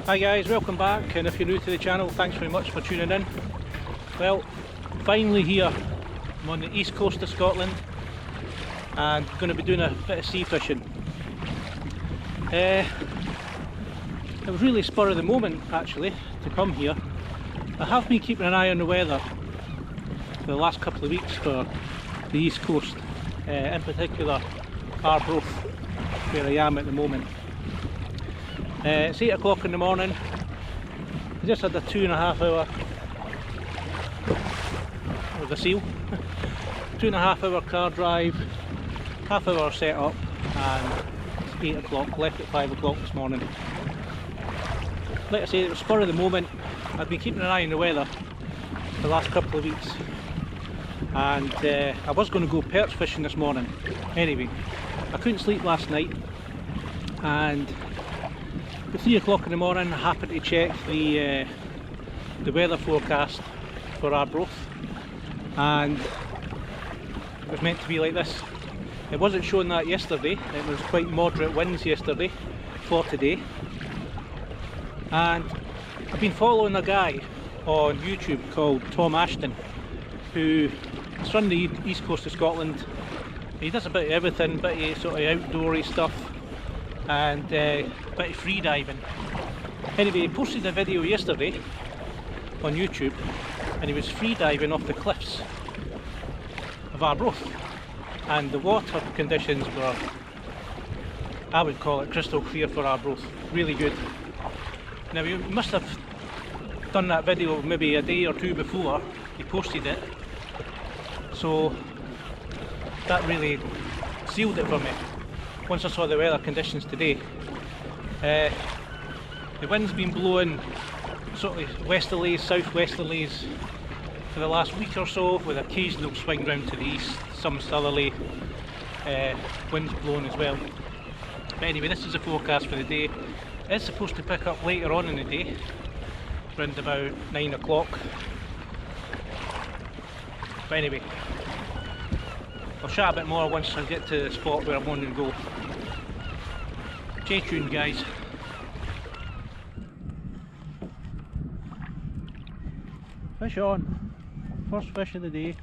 Hi guys, welcome back, and if you're new to the channel, thanks very much for tuning in. Well, finally here, I'm on the east coast of Scotland and going to be doing a bit of sea fishing. It was really spur of the moment actually to come here. I have been keeping an eye on the weather for the last couple of weeks for the east coast, in particular Arbroath, where I am at the moment. It's 8 o'clock in the morning. I just had a 2.5 hour with a seal 2.5 hour car drive, half hour set up, and it's 8 o'clock, left at 5 o'clock this morning. Like I say, it was spur of the moment. I've been keeping an eye on the weather for the last couple of weeks, and I was going to go perch fishing this morning. Anyway, I couldn't sleep last night, and at 3 o'clock in the morning I happened to check the weather forecast for Arbroath, and it was meant to be like this. It wasn't showing that yesterday. It was quite moderate winds yesterday for today, and I've been following a guy on YouTube called Tom Ashton, who is from the east coast of Scotland. He does a bit of everything, a bit of sort of outdoorsy stuff, and a bit of free diving. Anyway, he posted a video yesterday on YouTube, and he was free diving off the cliffs of Arbroath, and the water conditions were, I would call it, crystal clear for Arbroath. Really good. Now, he must have done that video maybe a day or two before he posted it, so that really sealed it for me once I saw the weather conditions today. The wind's been blowing sort of westerlies, southwesterlies for the last week or so, with occasional swing round to the east, some southerly winds blowing as well. But anyway, this is the forecast for the day. It's supposed to pick up later on in the day, around about 9 o'clock. But anyway, I'll chat a bit more once I get to the spot where I'm wanting to go. Stay tuned, guys. Fish on. First fish of the day.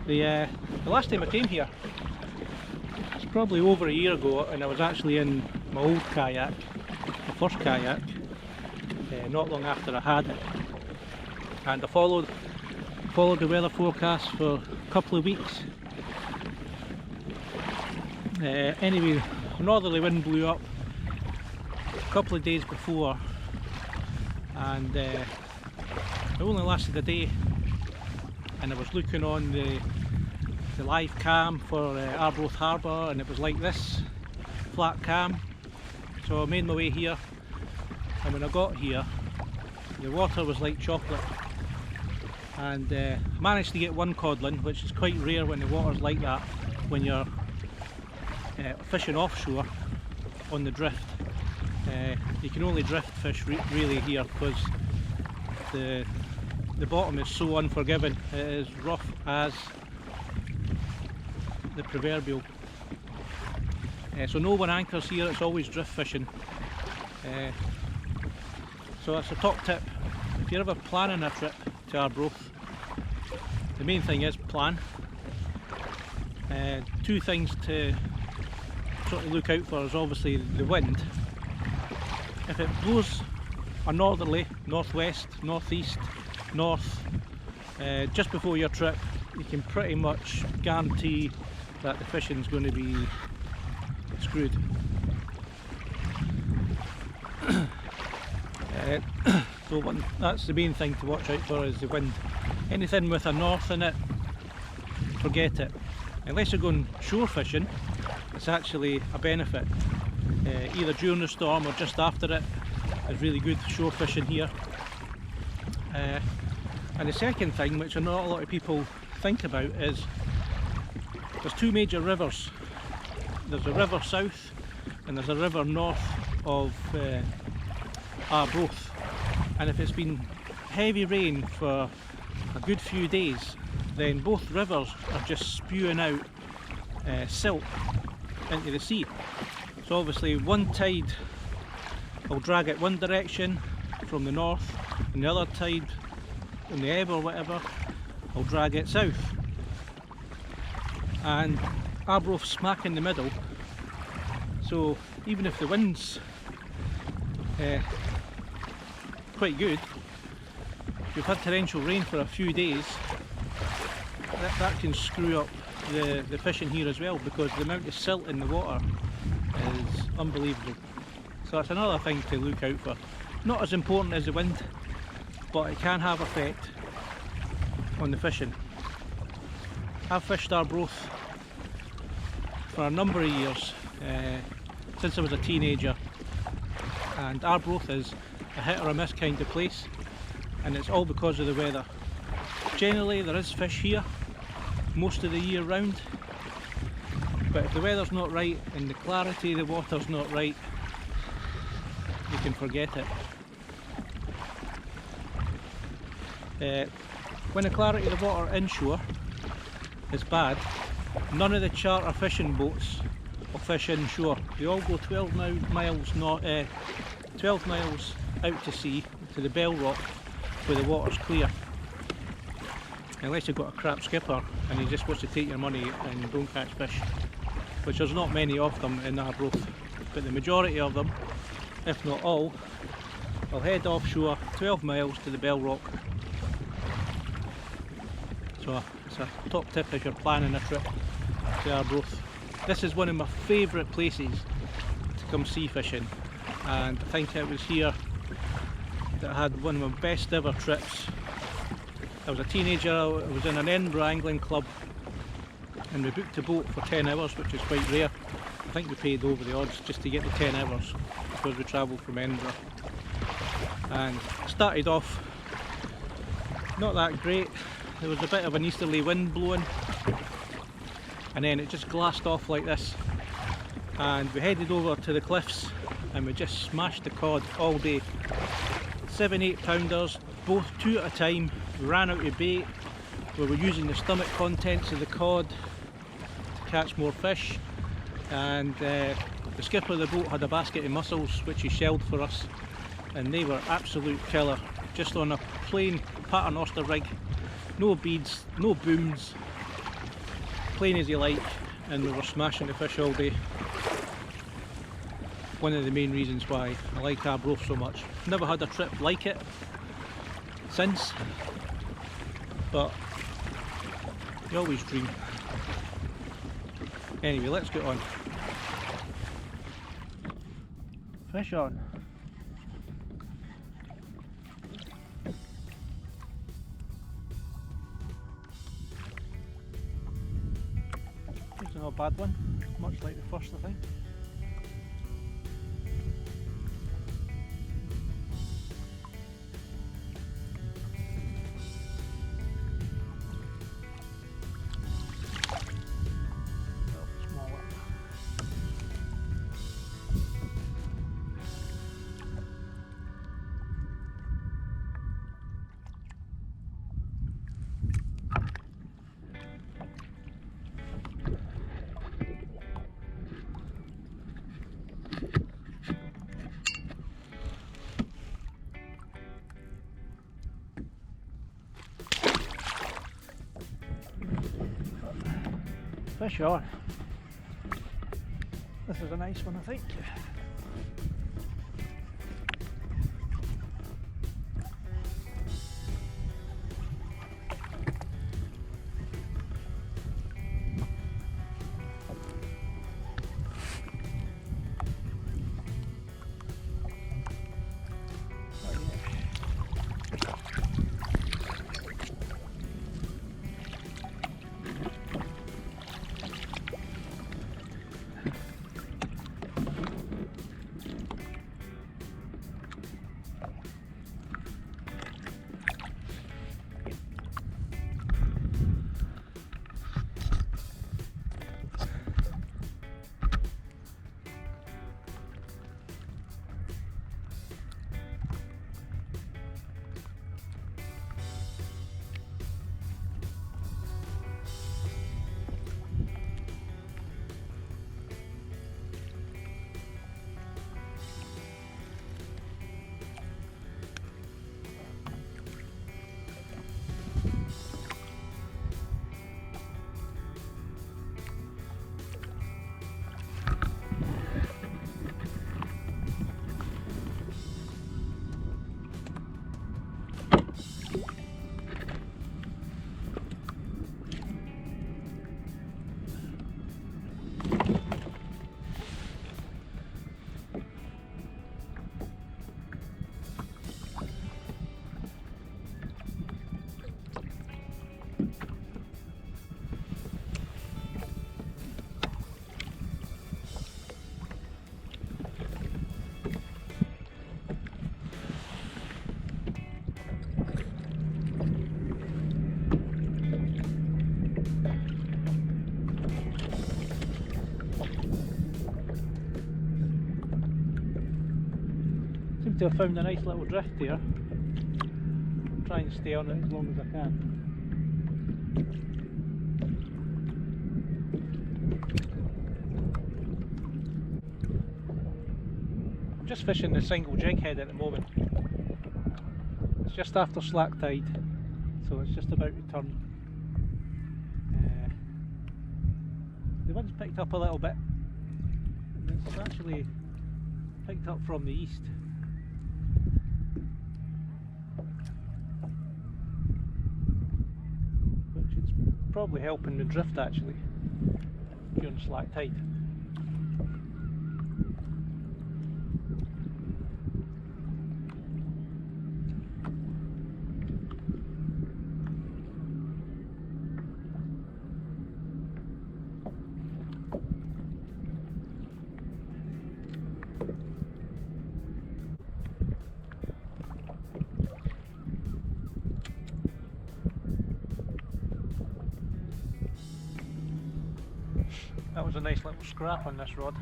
The last time I came here, it's probably over a year ago, and I was actually in my old kayak, my first kayak, not long after I had it, and I followed the weather forecast for a couple of weeks. Anyway, a northerly wind blew up a couple of days before, and it only lasted a day, and I was looking on the live cam for Arbroath Harbour, and it was like this, flat cam. So I made my way here, and when I got here the water was like chocolate, and managed to get one codlin, which is quite rare when the water's like that when you're fishing offshore on the drift. You can only drift fish really here, because the bottom is so unforgiving. It is rough as the proverbial. So no one anchors here, it's always drift fishing. So that's a top tip. If you're ever planning a trip to Arbroath, the main thing is plan. Two things to sort of look out for is obviously the wind. If it blows a northerly, northwest, northeast, north, just before your trip, you can pretty much guarantee that the fishing's going to be screwed. So that's the main thing to watch out for, is the wind. Anything with a north in it, forget it. Unless you're going shore fishing, it's actually a benefit. Either during the storm or just after it is really good shore fishing here. And the second thing, which not a lot of people think about, is there's two major rivers. There's a river south and there's a river north of Arbroath, and if it's been heavy rain for a good few days, then both rivers are just spewing out silt into the sea. So obviously one tide will drag it one direction from the north, and the other tide in the ebb or whatever will drag it south. And Arbroath's smack in the middle, so even if the wind's quite good, we've had torrential rain for a few days, that can screw up the fishing here as well, because the amount of silt in the water is unbelievable. So that's another thing to look out for. Not as important as the wind, but it can have effect on the fishing. I've fished Arbroath for a number of years, since I was a teenager, and Arbroath is a hit or a miss kind of place, and it's all because of the weather. Generally there is fish here most of the year round, but if the weather's not right and the clarity of the water's not right, you can forget it. When the clarity of the water inshore is bad, none of the charter fishing boats will fish inshore. They all go 12 miles out to sea, to the Bell Rock, where the water's clear. Unless you've got a crap skipper and he just wants to take your money and don't catch fish, which there's not many of them in Arbroath, but the majority of them, if not all, will head offshore 12 miles to the Bell Rock. So it's a top tip if you're planning a trip to Arbroath. This is one of my favourite places to come sea fishing, and I think it was here that I had one of my best ever trips. I was a teenager, I was in an Edinburgh angling club, and we booked a boat for 10 hours, which is quite rare. I think we paid over the odds just to get the 10 hours because we travelled from Edinburgh. And started off not that great. There was a bit of an easterly wind blowing, and then it just glassed off like this, and we headed over to the cliffs and we just smashed the cod all day. 7-8 pounders, both 2 at a time. We ran out of bait. We were using the stomach contents of the cod to catch more fish, and the skipper of the boat had a basket of mussels which he shelled for us, and they were absolute killer, just on a plain paternoster rig. No beads, no booms, plain as you like, and we were smashing the fish all day. One of the main reasons why I like Arbroath so much. Never had a trip like it since, but you always dream. Anyway, let's get on. Fish on. It's not a bad one, much like the first, I think. Fish on. This is a nice one, I think. to have found a nice little drift here. Try and stay on it as long as I can. I'm just fishing the single jig head at the moment. It's just after slack tide, so it's just about to turn. The wind's picked up a little bit. It's actually picked up from the east. Which is probably helping the drift actually during slack tide. That was a nice little scrap on this rod.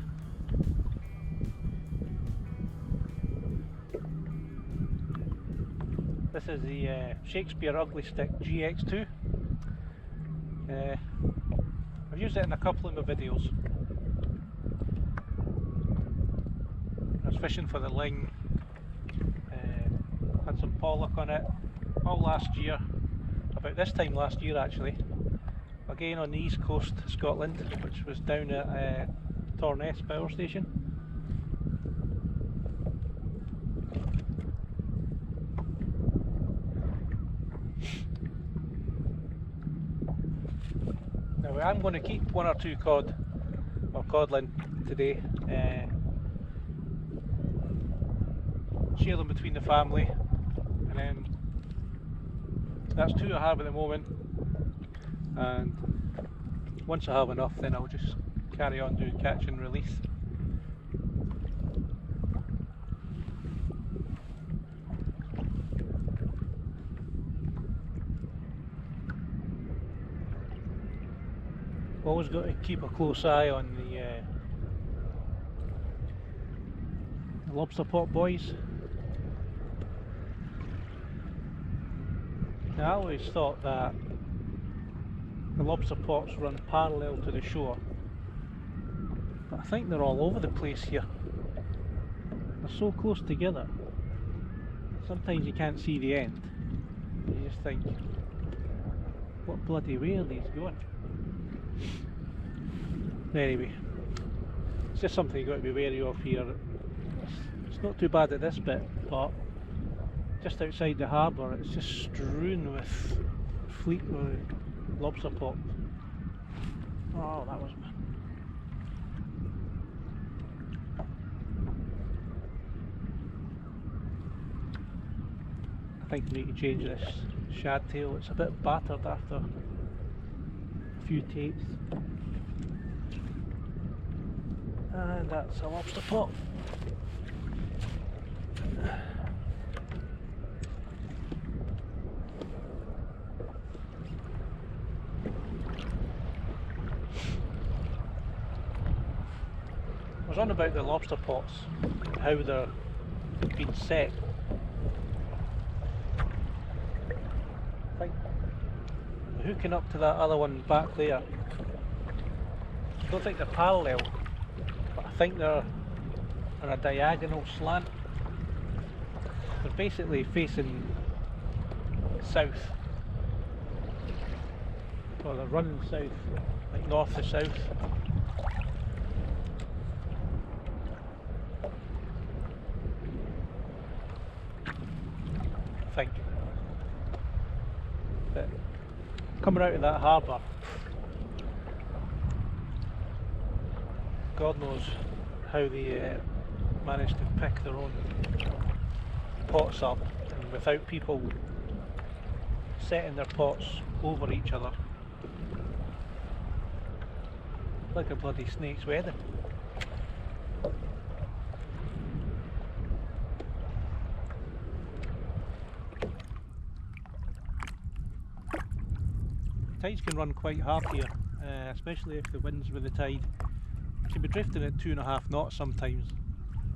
This is the Shakespeare Ugly Stick GX2. I've used it in a couple of my videos. I was fishing for the ling, had some pollock on it all last year, about this time last year actually. Again on the east coast of Scotland, which was down at Torness power station. Now I'm going to keep one or two cod or codlin today, share them between the family, and then that's two I have at the moment. And once I have enough, then I'll just carry on doing catch and release. Always got to keep a close eye on the lobster pot boys. Now, I always thought that the lobster pots run parallel to the shore, but I think they're all over the place here. They're so close together, sometimes you can't see the end. You just think, what bloody way are these going? Anyway, it's just something you've got to be wary of here. It's not too bad at this bit, but just outside the harbour it's just strewn with lobster pot. Oh, that was one. I think I need to change this shad tail. It's a bit battered after a few takes. And that's a lobster pot. I was on about the lobster pots, how they're being set. I think hooking up to that other one back there, I don't think they're parallel, but I think they're on a diagonal slant. They're basically facing south, or they're running south, like north to south. I think. But coming out of that harbour, God knows how they managed to pick their own pots up, and without people setting their pots over each other, like a bloody snake's wedding. Tides can run quite hard here, especially if the wind's with the tide. You can be drifting at 2.5 knots sometimes.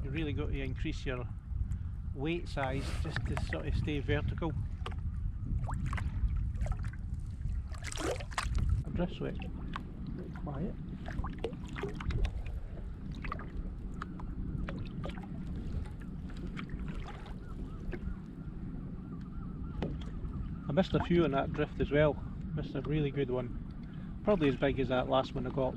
You really got to increase your weight size just to sort of stay vertical. A drift switch. Quiet. I missed a few on that drift as well. Missed a really good one. Probably as big as that last one I got.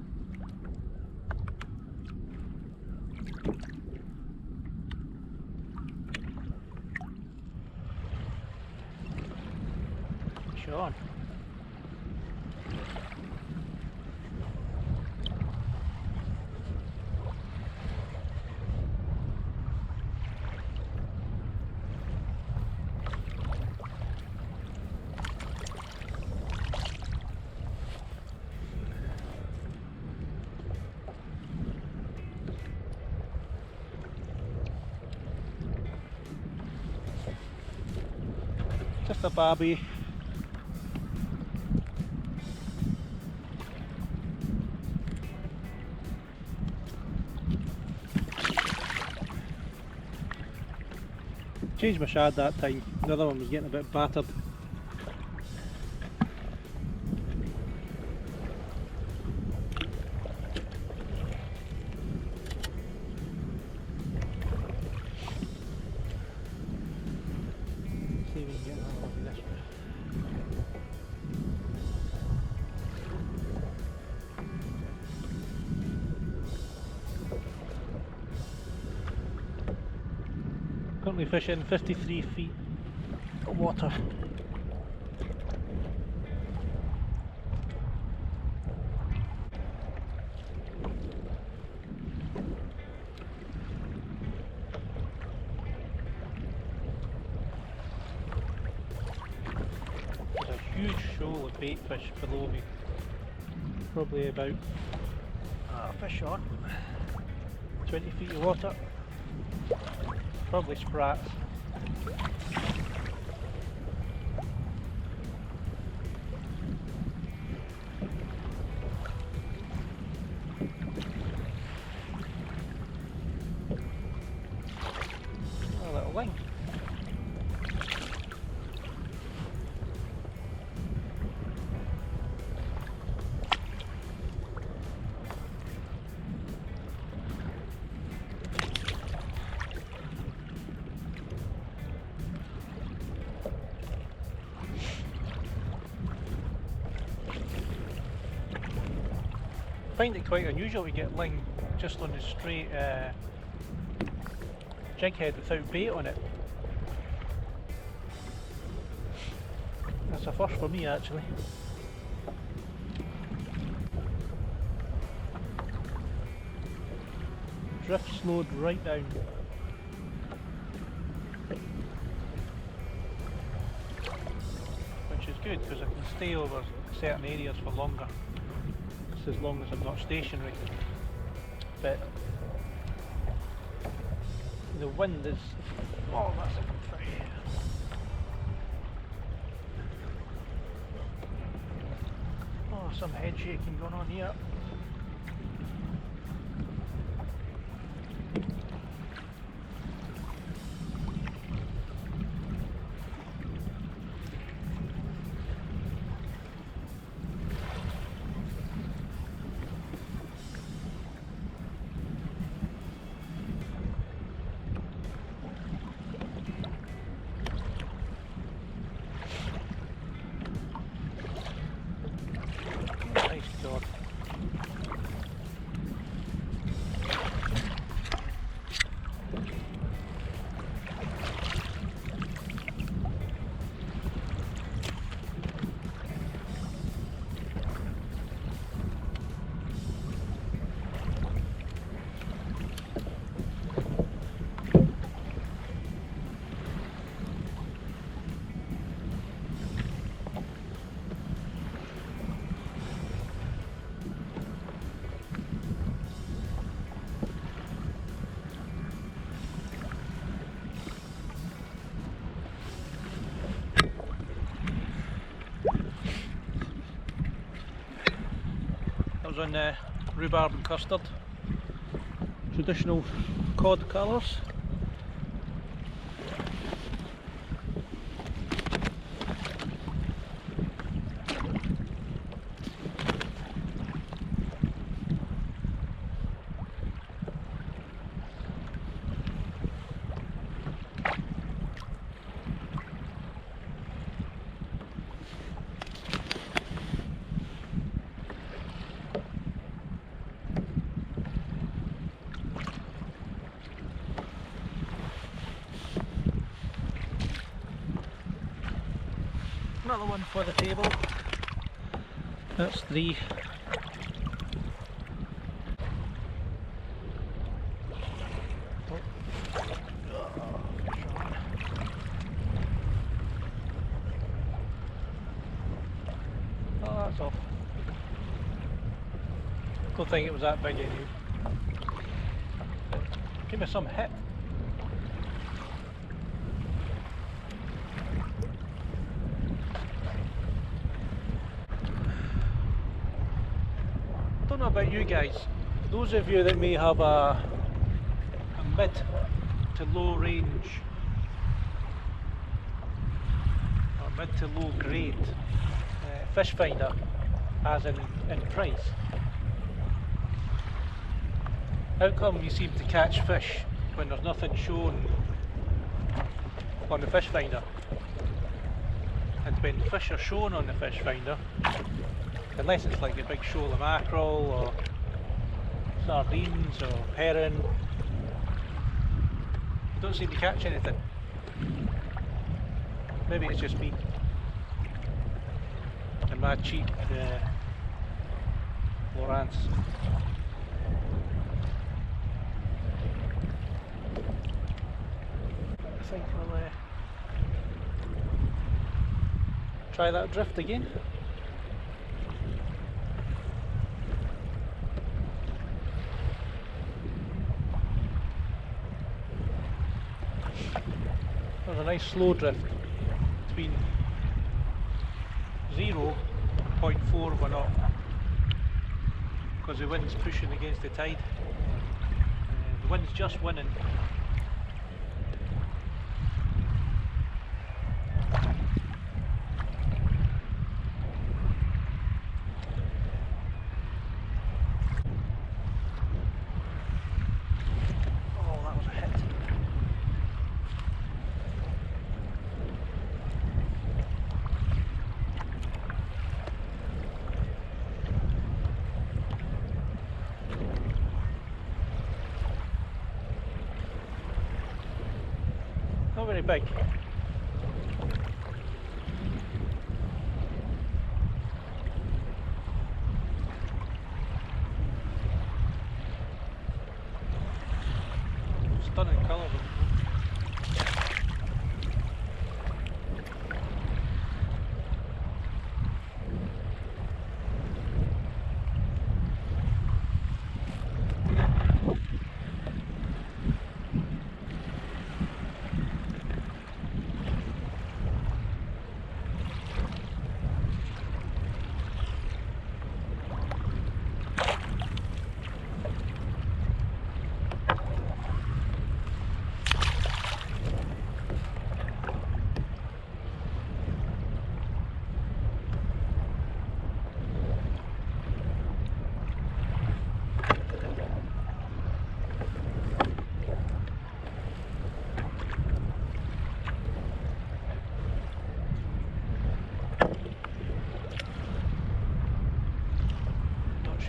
Sean. Just a barbie. Changed my shad that time, the other one was getting a bit battered. See if we can get that over this way. Currently fishing 53 feet of water. There's a huge shoal of bait fish below me. Probably about fish on 20 feet of water. Probably sprats. A little ling. I find it quite unusual to get ling just on the straight jig head without bait on it. That's a first for me actually. Drift slowed right down. Which is good because I can stay over certain areas for longer. As long as I'm not stationary, but the wind is, oh that's a good fish. Oh, some head shaking going on here. Nice dog. On rhubarb and custard, traditional cod colours. another one for the table. That's 3. Oh, that's off. Don't think it was that big anyway. Give me some hit. I don't know about you guys. Those of you that may have a mid to low range or mid to low grade fish finder, as in price, how come you seem to catch fish when there's nothing shown on the fish finder? And when fish are shown on the fish finder, unless it's like a big shoal of mackerel or sardines or herring, you don't seem to catch anything. Maybe it's just me and my cheap Lawrence. I think we'll try that drift again. There's a nice slow drift between 0.4 of a knot because the wind's pushing against the tide. The wind's just winning. Not very big. Stunning colour.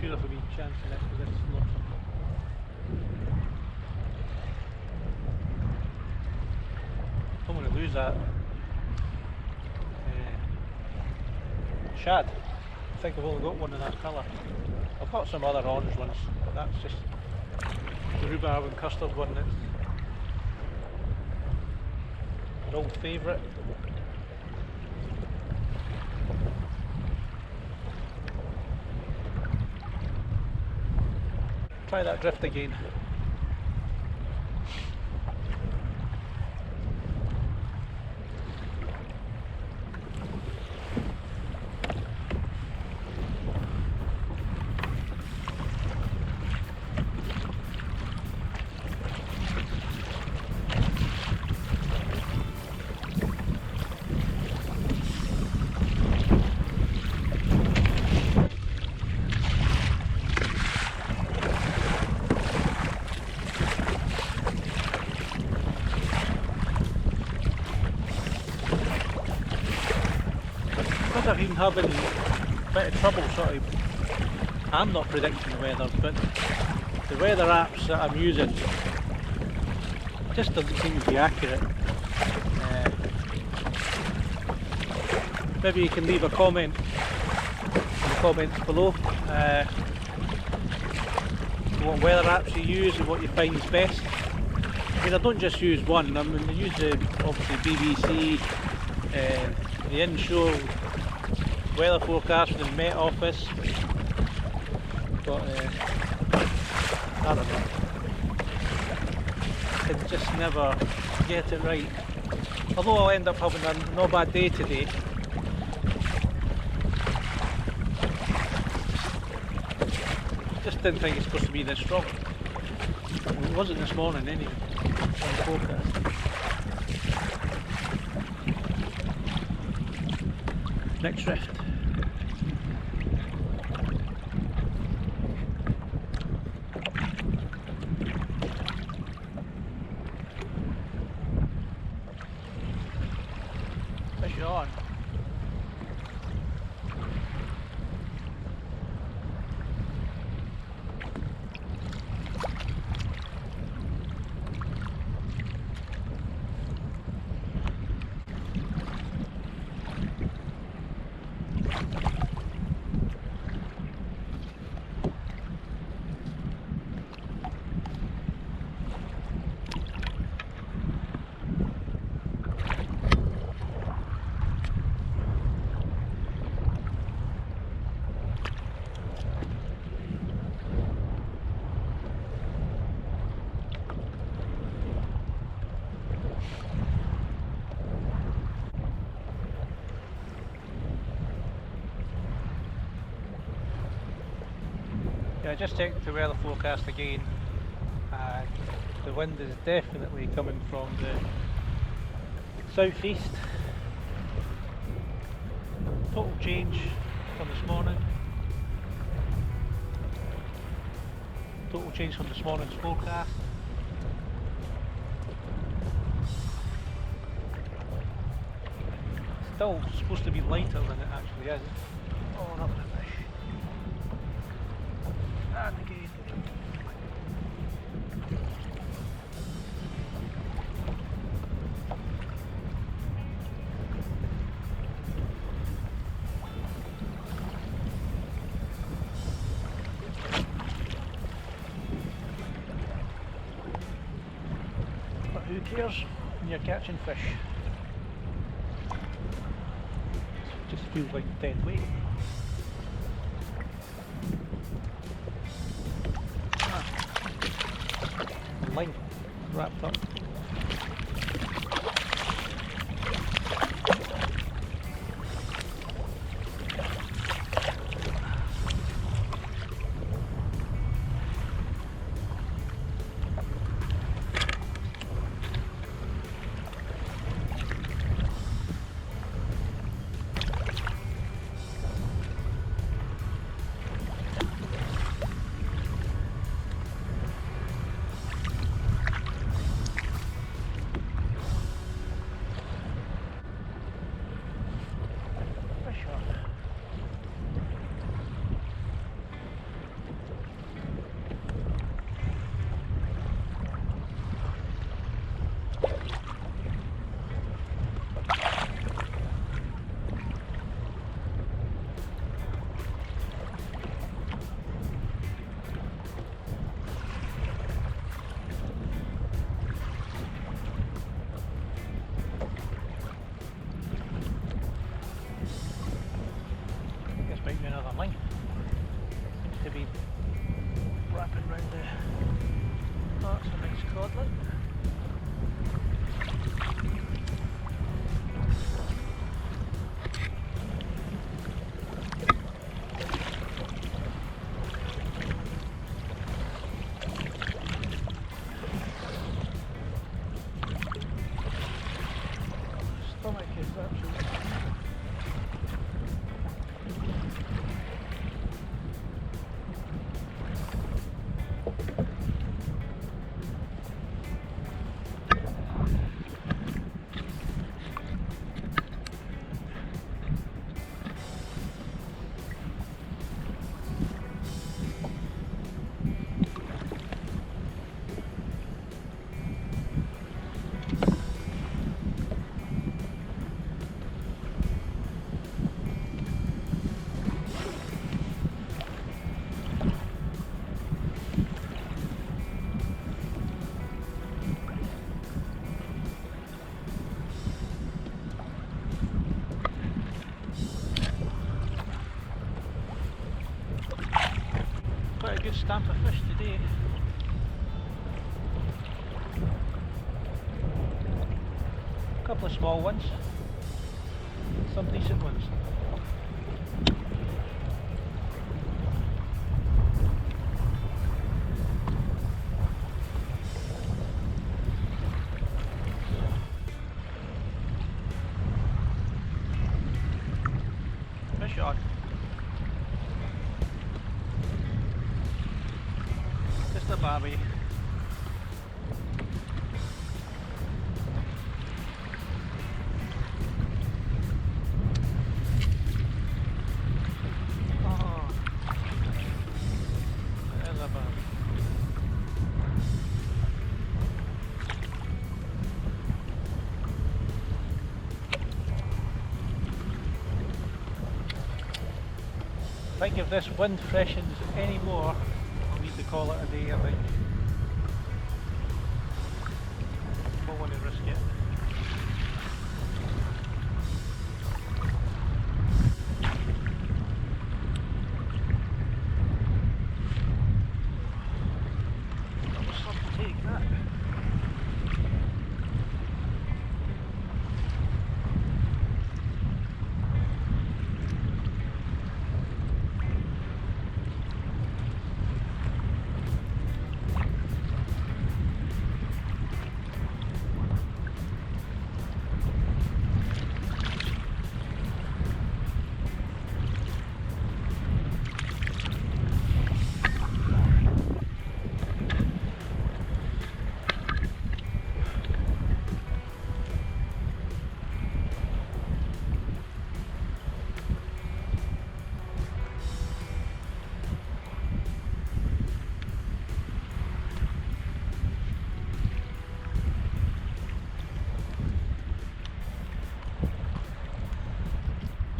Sure if I've been chancing it with this lobster. Don't want to lose that shad. I think I've only got one in that colour. I've got some other orange ones, but that's just the rhubarb and custard one that's an old favourite. Try that drift again. I've been having a bit of trouble I'm not predicting the weather, but the weather apps that I'm using just doesn't seem to be accurate. maybe you can leave a comment in the comments below. What weather apps you use and what you find is best. I mean, I don't just use one. I mean, I use obviously BBC, the inshore weather forecast from the Met Office. But I don't know. I can just never get it right. Although I'll end up having a not bad day today. Just didn't think it's supposed to be this strong. Well, it wasn't this morning anyway, on the forecast. Next drift. Fish on. Yeah, I just checked the weather forecast again, and the wind is definitely coming from the southeast. Total change from this morning. Total change from this morning's forecast. Still supposed to be lighter than it actually is. Oh, that was a fish. And again. But who cares when you're catching fish? It just feels like dead weight. Line wrapped up. Another line seems to be wrapping round the parts of Arbroath Scotland. Stomach is absolutely. good stamp of fish today. A couple of small ones, some decent ones. Fish on. Just a babby. Oh, there's a babby. I think if this wind freshens any more, I'll need to call it a day, I think. Don't want to risk it. That was some take, that.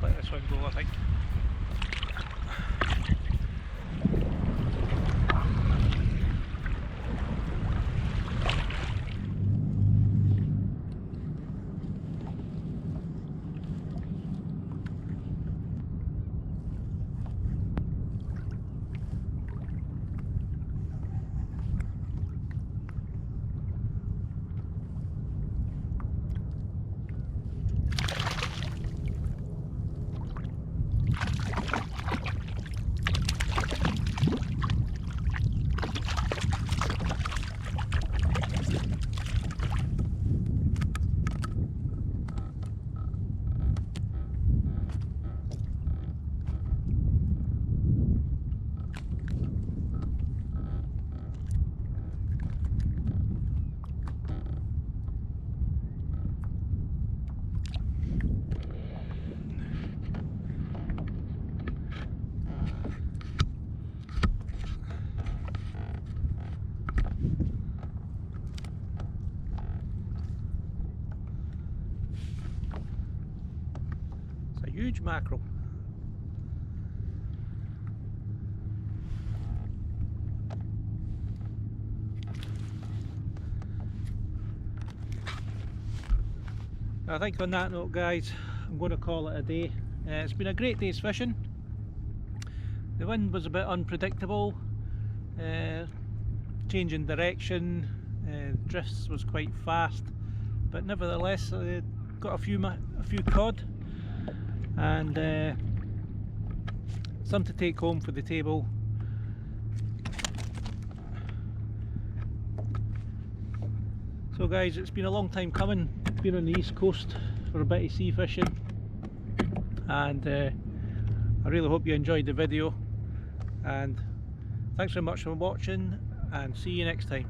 Let this one go, I think. Huge mackerel. I think on that note, guys, I'm going to call it a day. It's been a great day's fishing. The wind was a bit unpredictable, changing direction, drifts was quite fast, but nevertheless got a few cod and some to take home for the table. So guys, it's been a long time coming, been on the east coast for a bit of sea fishing, and I really hope you enjoyed the video, and thanks very much for watching, and see you next time.